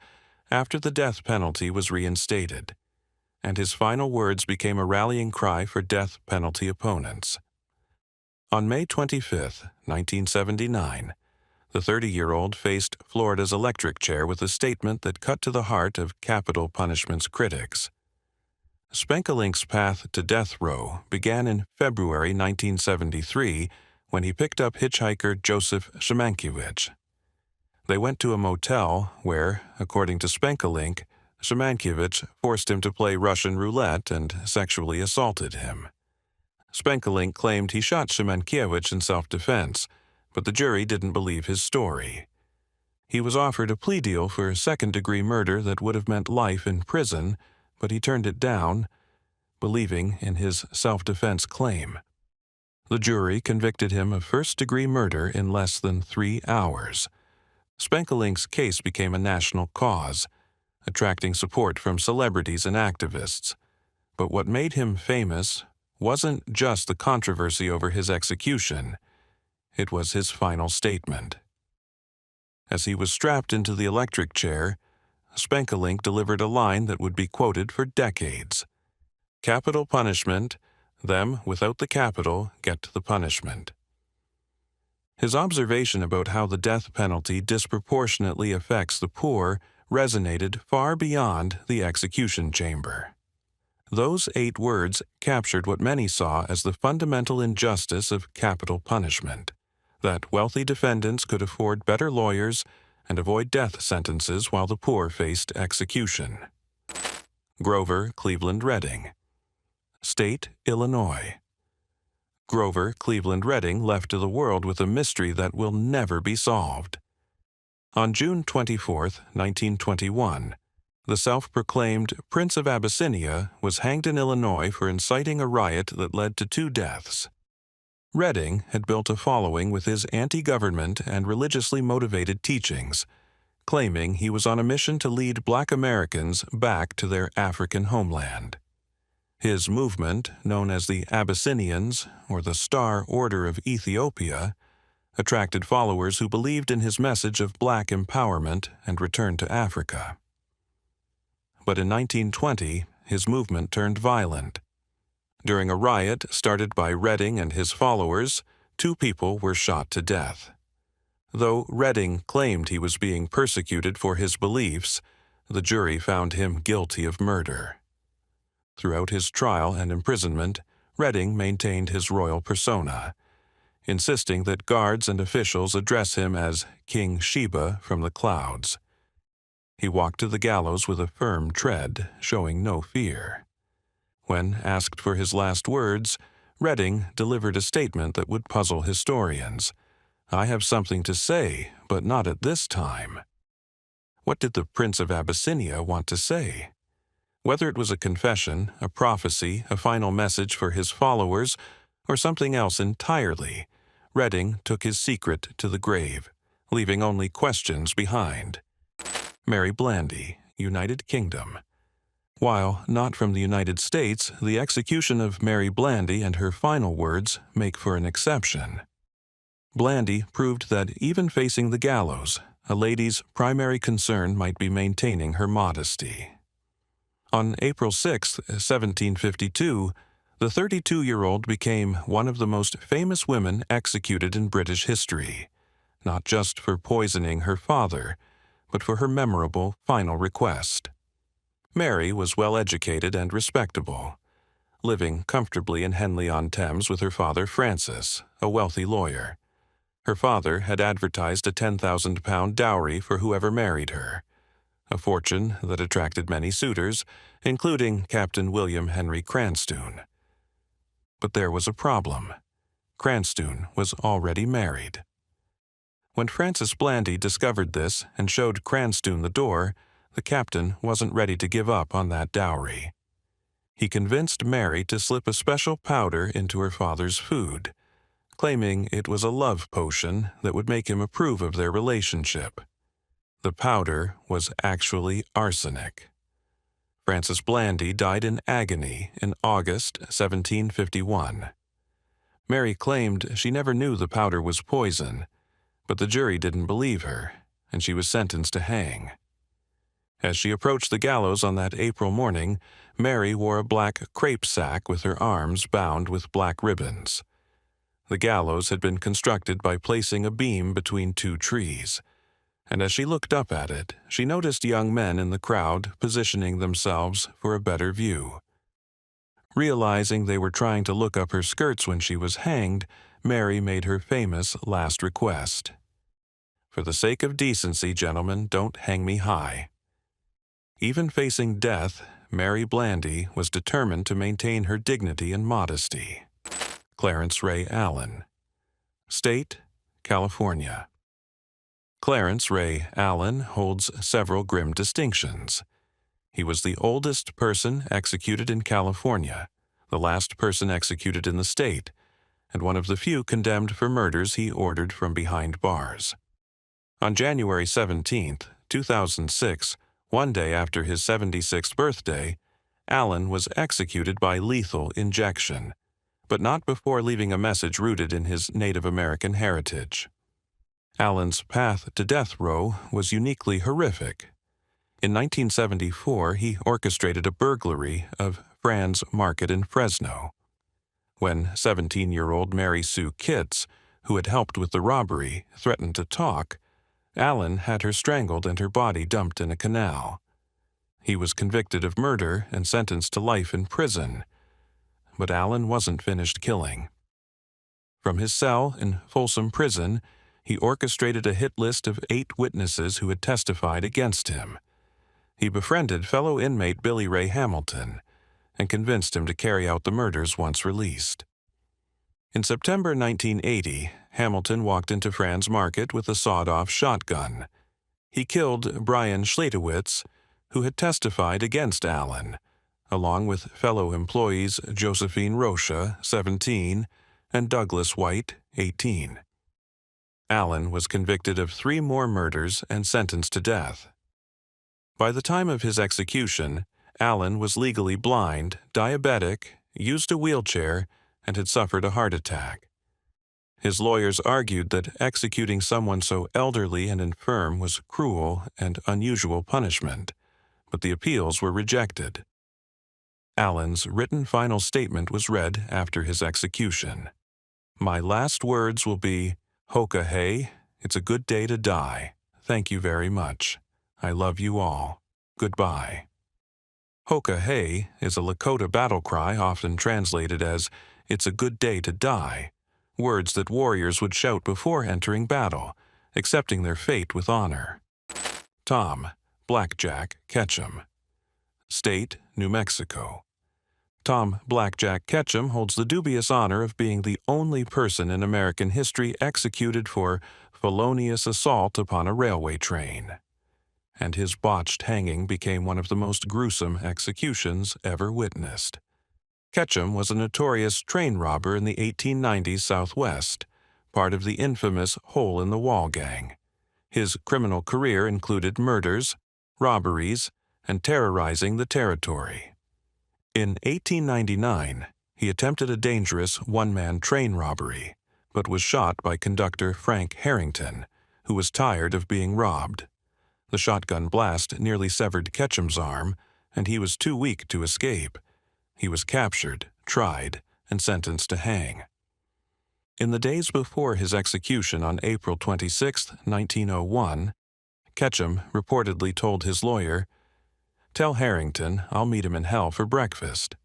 after the death penalty was reinstated, and his final words became a rallying cry for death penalty opponents. On May 25, 1979, the 30-year-old faced Florida's electric chair with a statement that cut to the heart of capital punishment's critics. Spankerink's path to death row began in February 1973 when he picked up hitchhiker Joseph Szymankiewicz. They went to a motel where, according to Spankerink, Szymankiewicz forced him to play Russian roulette and sexually assaulted him. Spankerink claimed he shot Szymankiewicz in self-defense, but the jury didn't believe his story. He was offered a plea deal for second-degree murder that would have meant life in prison, but he turned it down, believing in his self-defense claim. The jury convicted him of first-degree murder in less than 3 hours. Spankerink's case became a national cause, attracting support from celebrities and activists. But what made him famous wasn't just the controversy over his execution. It was his final statement. As he was strapped into the electric chair, Spankerink delivered a line that would be quoted for decades. "Capital punishment, them without the capital get the punishment." His observation about how the death penalty disproportionately affects the poor resonated far beyond the execution chamber. Those 8 words captured what many saw as the fundamental injustice of capital punishment, that wealthy defendants could afford better lawyers and avoid death sentences while the poor faced execution. Grover Cleveland Redding. State, Illinois. Grover Cleveland Redding left to the world with a mystery that will never be solved. On June 24, 1921, the self-proclaimed Prince of Abyssinia was hanged in Illinois for inciting a riot that led to 2 deaths. Redding had built a following with his anti-government and religiously motivated teachings, claiming he was on a mission to lead Black Americans back to their African homeland. His movement, known as the Abyssinians, or the Star Order of Ethiopia, attracted followers who believed in his message of Black empowerment and return to Africa. But in 1920, his movement turned violent. During a riot started by Redding and his followers, 2 people were shot to death. Though Redding claimed he was being persecuted for his beliefs, the jury found him guilty of murder. Throughout his trial and imprisonment, Redding maintained his royal persona, insisting that guards and officials address him as King Sheba from the clouds. He walked to the gallows with a firm tread, showing no fear. When asked for his last words, Redding delivered a statement that would puzzle historians. "I have something to say, but not at this time." What did the Prince of Abyssinia want to say? Whether it was a confession, a prophecy, a final message for his followers, or something else entirely, Redding took his secret to the grave, leaving only questions behind. Mary Blandy, United Kingdom. While not from the United States, the execution of Mary Blandy and her final words make for an exception. Blandy proved that even facing the gallows, a lady's primary concern might be maintaining her modesty. On April 6, 1752, the 32-year-old became one of the most famous women executed in British history, not just for poisoning her father, but for her memorable final request. Mary was well-educated and respectable, living comfortably in Henley-on-Thames with her father Francis, a wealthy lawyer. Her father had advertised a £10,000 dowry for whoever married her, a fortune that attracted many suitors, including Captain William Henry Cranstoun. But there was a problem. Cranstoun was already married. When Francis Blandy discovered this and showed Cranstoun the door, the captain wasn't ready to give up on that dowry. He convinced Mary to slip a special powder into her father's food, claiming it was a love potion that would make him approve of their relationship. The powder was actually arsenic. Francis Blandy died in agony in August 1751. Mary claimed she never knew the powder was poison, but the jury didn't believe her, and she was sentenced to hang. As she approached the gallows on that April morning, Mary wore a black crepe sack with her arms bound with black ribbons. The gallows had been constructed by placing a beam between 2 trees, and as she looked up at it, she noticed young men in the crowd positioning themselves for a better view. Realizing they were trying to look up her skirts when she was hanged, Mary made her famous last request. "For the sake of decency, gentlemen, don't hang me high." Even facing death, Mary Blandy was determined to maintain her dignity and modesty. Clarence Ray Allen. State, California. Clarence Ray Allen holds several grim distinctions. He was the oldest person executed in California, the last person executed in the state, and one of the few condemned for murders he ordered from behind bars. On January 17, 2006, one day after his 76th birthday, Allen was executed by lethal injection, but not before leaving a message rooted in his Native American heritage. Allen's path to death row was uniquely horrific. In 1974, he orchestrated a burglary of Fran's Market in Fresno. When 17-year-old Mary Sue Kitts, who had helped with the robbery, threatened to talk, Allen had her strangled and her body dumped in a canal. He was convicted of murder and sentenced to life in prison. But Allen wasn't finished killing. From his cell in Folsom Prison, he orchestrated a hit list of 8 witnesses who had testified against him. He befriended fellow inmate Billy Ray Hamilton and convinced him to carry out the murders once released. In September 1980, Hamilton walked into Fran's Market with a sawed-off shotgun. He killed Brian Schlatewitz, who had testified against Allen, along with fellow employees Josephine Rocha, 17, and Douglas White, 18. Allen was convicted of 3 more murders and sentenced to death. By the time of his execution, Allen was legally blind, diabetic, used a wheelchair, and had suffered a heart attack. His lawyers argued that executing someone so elderly and infirm was cruel and unusual punishment, but the appeals were rejected. Allen's written final statement was read after his execution. "My last words will be, Hoka hey, it's a good day to die. Thank you very much. I love you all. Goodbye." Hoka hey is a Lakota battle cry often translated as, "It's a good day to die," words that warriors would shout before entering battle, accepting their fate with honor. Tom, Blackjack, Ketchum. State, New Mexico. Tom Blackjack Ketchum holds the dubious honor of being the only person in American history executed for felonious assault upon a railway train. And his botched hanging became one of the most gruesome executions ever witnessed. Ketchum was a notorious train robber in the 1890s Southwest, part of the infamous Hole-in-the-Wall gang. His criminal career included murders, robberies, and terrorizing the territory. In 1899, he attempted a dangerous one-man train robbery, but was shot by conductor Frank Harrington, who was tired of being robbed. The shotgun blast nearly severed Ketchum's arm, and he was too weak to escape. He was captured, tried, and sentenced to hang. In the days before his execution on April 26, 1901, Ketchum reportedly told his lawyer, "Tell Harrington I'll meet him in hell for breakfast."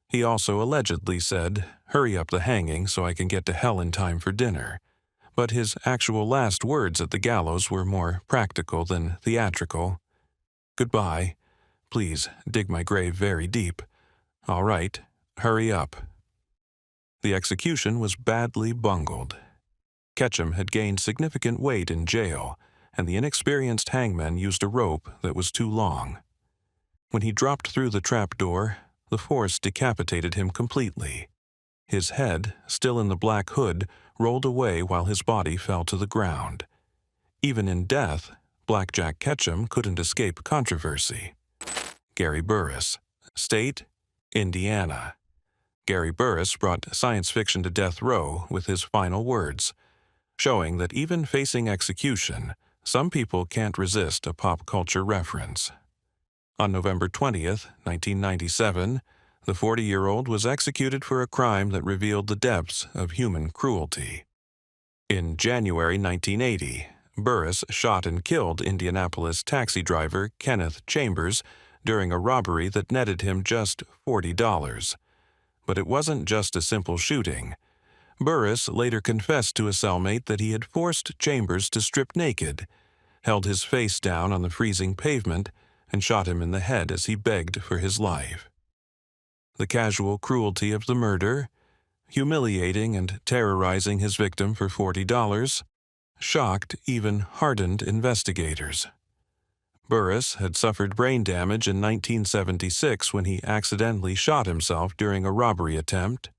He also allegedly said, "Hurry up the hanging so I can get to hell in time for dinner." But his actual last words at the gallows were more practical than theatrical. "Goodbye. Please dig my grave very deep. All right, hurry up." The execution was badly bungled. Ketchum had gained significant weight in jail, and the inexperienced hangman used a rope that was too long. When he dropped through the trapdoor, the force decapitated him completely. His head, still in the black hood, rolled away while his body fell to the ground. Even in death, Blackjack Ketchum couldn't escape controversy. Gary Burus. State, Indiana. Gary Burus brought science fiction to death row with his final words, showing that even facing execution, some people can't resist a pop culture reference. On November 20th, 1997, the 40-year-old was executed for a crime that revealed the depths of human cruelty. In January 1980, Burus shot and killed Indianapolis taxi driver Kenneth Chambers during a robbery that netted him just $40. But it wasn't just a simple shooting. Burus later confessed to a cellmate that he had forced Chambers to strip naked, held his face down on the freezing pavement, and shot him in the head as he begged for his life. The casual cruelty of the murder, humiliating and terrorizing his victim for $40, shocked even hardened investigators. Burus had suffered brain damage in 1976 when he accidentally shot himself during a robbery attempt.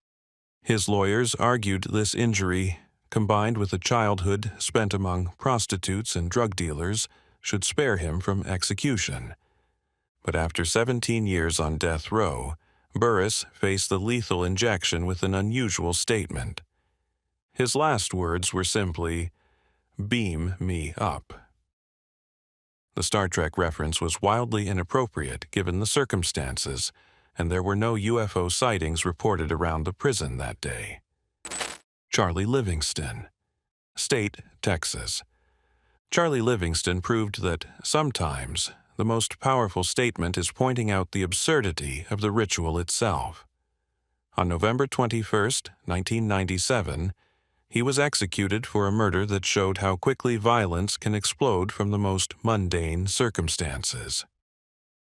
His lawyers argued this injury, combined with a childhood spent among prostitutes and drug dealers, should spare him from execution. But after 17 years on death row, Burus faced the lethal injection with an unusual statement. His last words were simply, "Beam me up." The Star Trek reference was wildly inappropriate given the circumstances, and there were no UFO sightings reported around the prison that day. Charlie Livingston, State, Texas. Charlie Livingston proved that sometimes the most powerful statement is pointing out the absurdity of the ritual itself. On November 21, 1997, he was executed for a murder that showed how quickly violence can explode from the most mundane circumstances.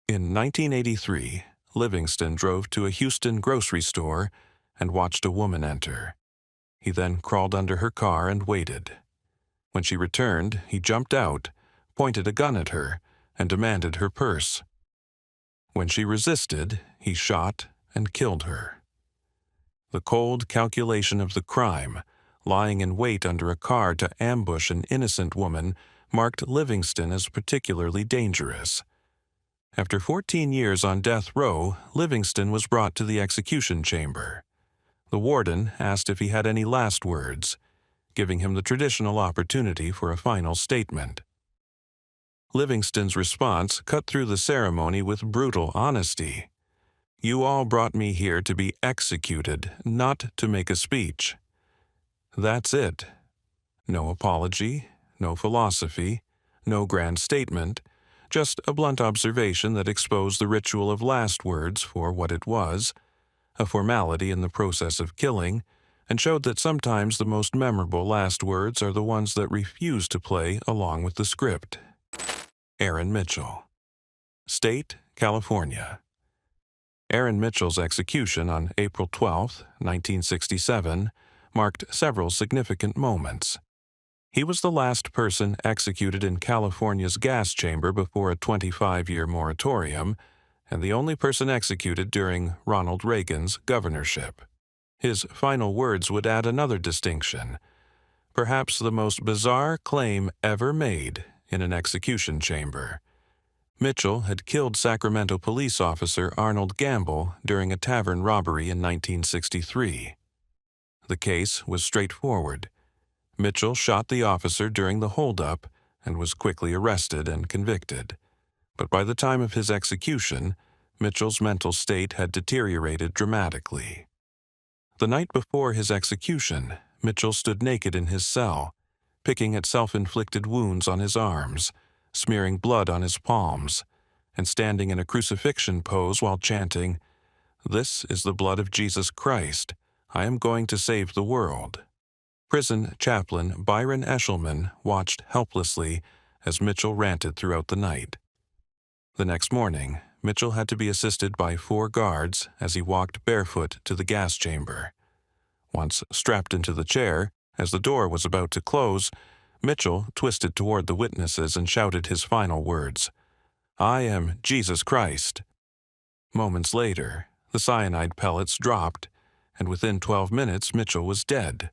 In 1983, Livingston drove to a Houston grocery store and watched a woman enter. He then crawled under her car and waited. When she returned, he jumped out, pointed a gun at her, and demanded her purse. When she resisted, he shot and killed her. The cold calculation of the crime, lying in wait under a car to ambush an innocent woman, marked Livingston as particularly dangerous. After 14 years on death row, Livingston was brought to the execution chamber. The warden asked if he had any last words, giving him the traditional opportunity for a final statement. Livingston's response cut through the ceremony with brutal honesty. "You all brought me here to be executed, not to make a speech. That's it. No apology, no philosophy, no grand statement, just a blunt observation that exposed the ritual of last words for what it was, a formality in the process of killing, and showed that sometimes the most memorable last words are the ones that refuse to play along with the script." Aaron Mitchell, State, California. Aaron Mitchell's execution on April 12, 1967, marked several significant moments. He was the last person executed in California's gas chamber before a 25-year moratorium, and the only person executed during Ronald Reagan's governorship. His final words would add another distinction, perhaps the most bizarre claim ever made in an execution chamber. Mitchell had killed Sacramento police officer Arnold Gamble during a tavern robbery in 1963. The case was straightforward. Mitchell shot the officer during the holdup and was quickly arrested and convicted. But by the time of his execution, Mitchell's mental state had deteriorated dramatically. The night before his execution, Mitchell stood naked in his cell, picking at self-inflicted wounds on his arms, smearing blood on his palms, and standing in a crucifixion pose while chanting, "This is the blood of Jesus Christ. I am going to save the world." Prison chaplain Byron Eshelman watched helplessly as Mitchell ranted throughout the night. The next morning, Mitchell had to be assisted by 4 guards as he walked barefoot to the gas chamber. Once strapped into the chair, as the door was about to close, Mitchell twisted toward the witnesses and shouted his final words, "I am Jesus Christ." Moments later, the cyanide pellets dropped, and within 12 minutes Mitchell was dead.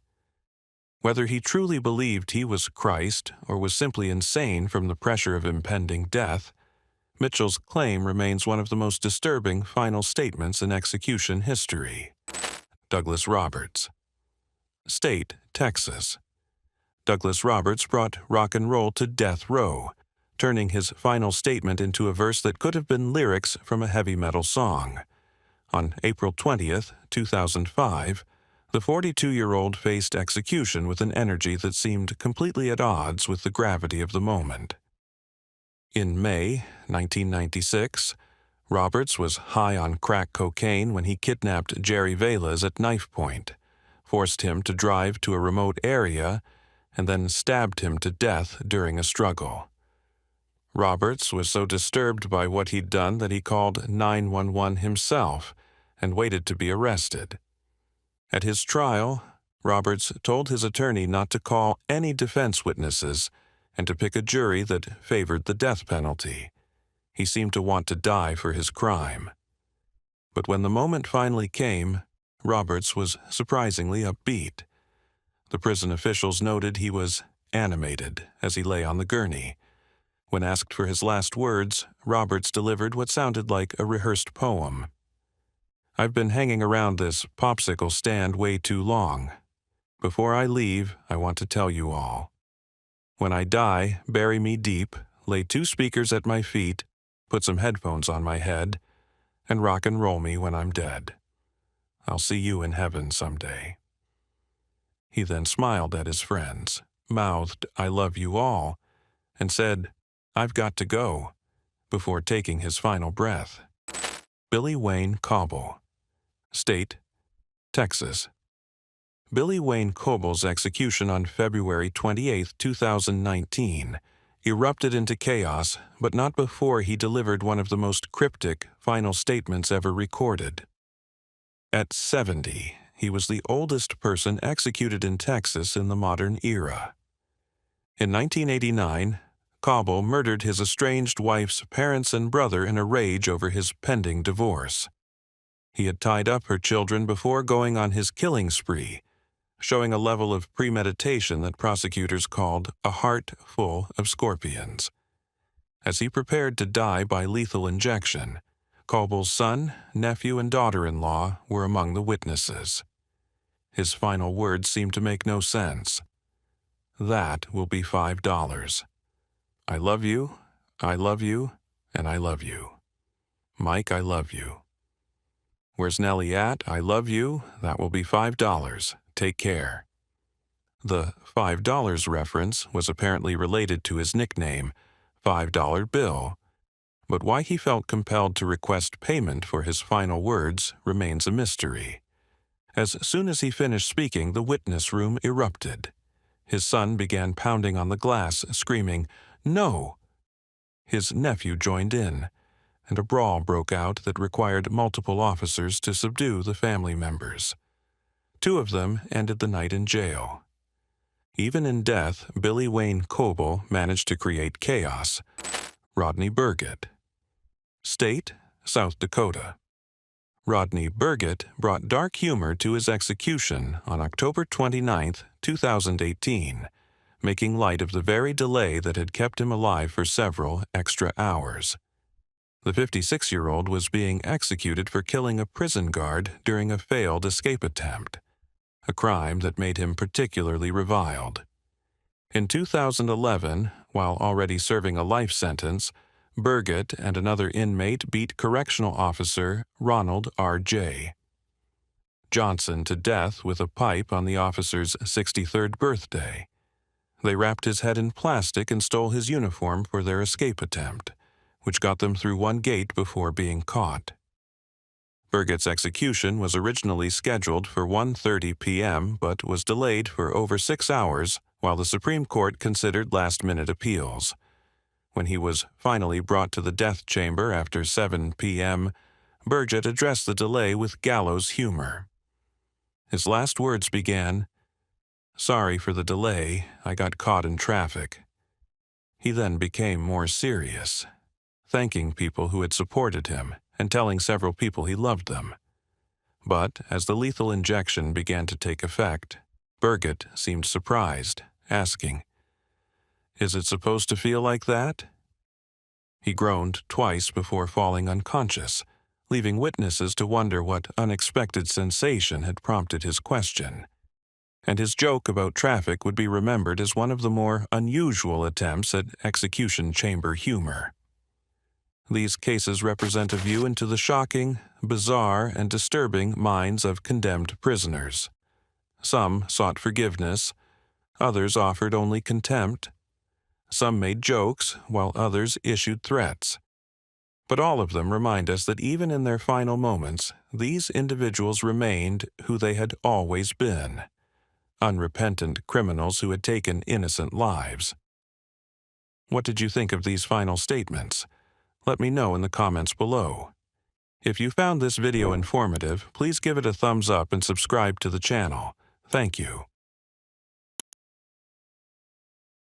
Whether he truly believed he was Christ or was simply insane from the pressure of impending death, Mitchell's claim remains one of the most disturbing final statements in execution history. Douglas Roberts, State, Texas. Douglas Roberts brought rock and roll to death row, turning his final statement into a verse that could have been lyrics from a heavy metal song. On April 20, 2005, the 42-year-old faced execution with an energy that seemed completely at odds with the gravity of the moment. In May 1996, Roberts was high on crack cocaine when he kidnapped Jerry Velas at knife point, forced him to drive to a remote area, and then stabbed him to death during a struggle. Roberts was so disturbed by what he'd done that he called 911 himself and waited to be arrested. At his trial, Roberts told his attorney not to call any defense witnesses and to pick a jury that favored the death penalty. He seemed to want to die for his crime. But when the moment finally came, Roberts was surprisingly upbeat. The prison officials noted he was animated as he lay on the gurney. When asked for his last words, Roberts delivered what sounded like a rehearsed poem. "I've been hanging around this popsicle stand way too long. Before I leave, I want to tell you all. When I die, bury me deep, lay 2 speakers at my feet, put some headphones on my head, and rock and roll me when I'm dead. I'll see you in heaven someday." He then smiled at his friends, mouthed, "I love you all," and said, "I've got to go," before taking his final breath. Billy Wayne Cobbell. State, Texas. Billy Wayne Cobbell's execution on February 28, 2019, erupted into chaos, but not before he delivered one of the most cryptic final statements ever recorded. At 70, he was the oldest person executed in Texas in the modern era. In 1989, Cobbell murdered his estranged wife's parents and brother in a rage over his pending divorce. He had tied up her children before going on his killing spree, showing a level of premeditation that prosecutors called a heart full of scorpions. As he prepared to die by lethal injection, Cobbell's son, nephew, and daughter-in-law were among the witnesses. His final words seemed to make no sense. "That will be $5. I love you, and I love you. Mike, I love you. Where's Nellie at? I love you. That will be $5. Take care." The $5 reference was apparently related to his nickname, $5 Bill, but why he felt compelled to request payment for his final words remains a mystery. As soon as he finished speaking, the witness room erupted. His son began pounding on the glass, screaming, "No!" His nephew joined in, and a brawl broke out that required multiple officers to subdue the family members. 2 of them ended the night in jail. Even in death, Billy Wayne Cobbell managed to create chaos. Rodney Burgett. State, South Dakota. Rodney Burgett brought dark humor to his execution on October 29, 2018, making light of the very delay that had kept him alive for several extra hours. The 56-year-old was being executed for killing a prison guard during a failed escape attempt, a crime that made him particularly reviled. In 2011, while already serving a life sentence, Burgett and another inmate beat correctional officer Ronald R.J. Johnson to death with a pipe on the officer's 63rd birthday. They wrapped his head in plastic and stole his uniform for their escape attempt, which got them through one gate before being caught. Burgett's execution was originally scheduled for 1:30 p.m. but was delayed for over 6 hours while the Supreme Court considered last-minute appeals. When he was finally brought to the death chamber after 7 p.m., Burgett addressed the delay with gallows humor. His last words began, "Sorry for the delay, I got caught in traffic." He then became more serious, thanking people who had supported him and telling several people he loved them. But as the lethal injection began to take effect, Burgett seemed surprised, asking, "Is it supposed to feel like that?" He groaned twice before falling unconscious, leaving witnesses to wonder what unexpected sensation had prompted his question. And his joke about traffic would be remembered as one of the more unusual attempts at execution chamber humor. These cases represent a view into the shocking, bizarre, and disturbing minds of condemned prisoners. Some sought forgiveness, others offered only contempt. Some made jokes, while others issued threats. But all of them remind us that even in their final moments, these individuals remained who they had always been, unrepentant criminals who had taken innocent lives. What did you think of these final statements? Let me know in the comments below. If you found this video informative, please give it a thumbs up and subscribe to the channel. Thank you.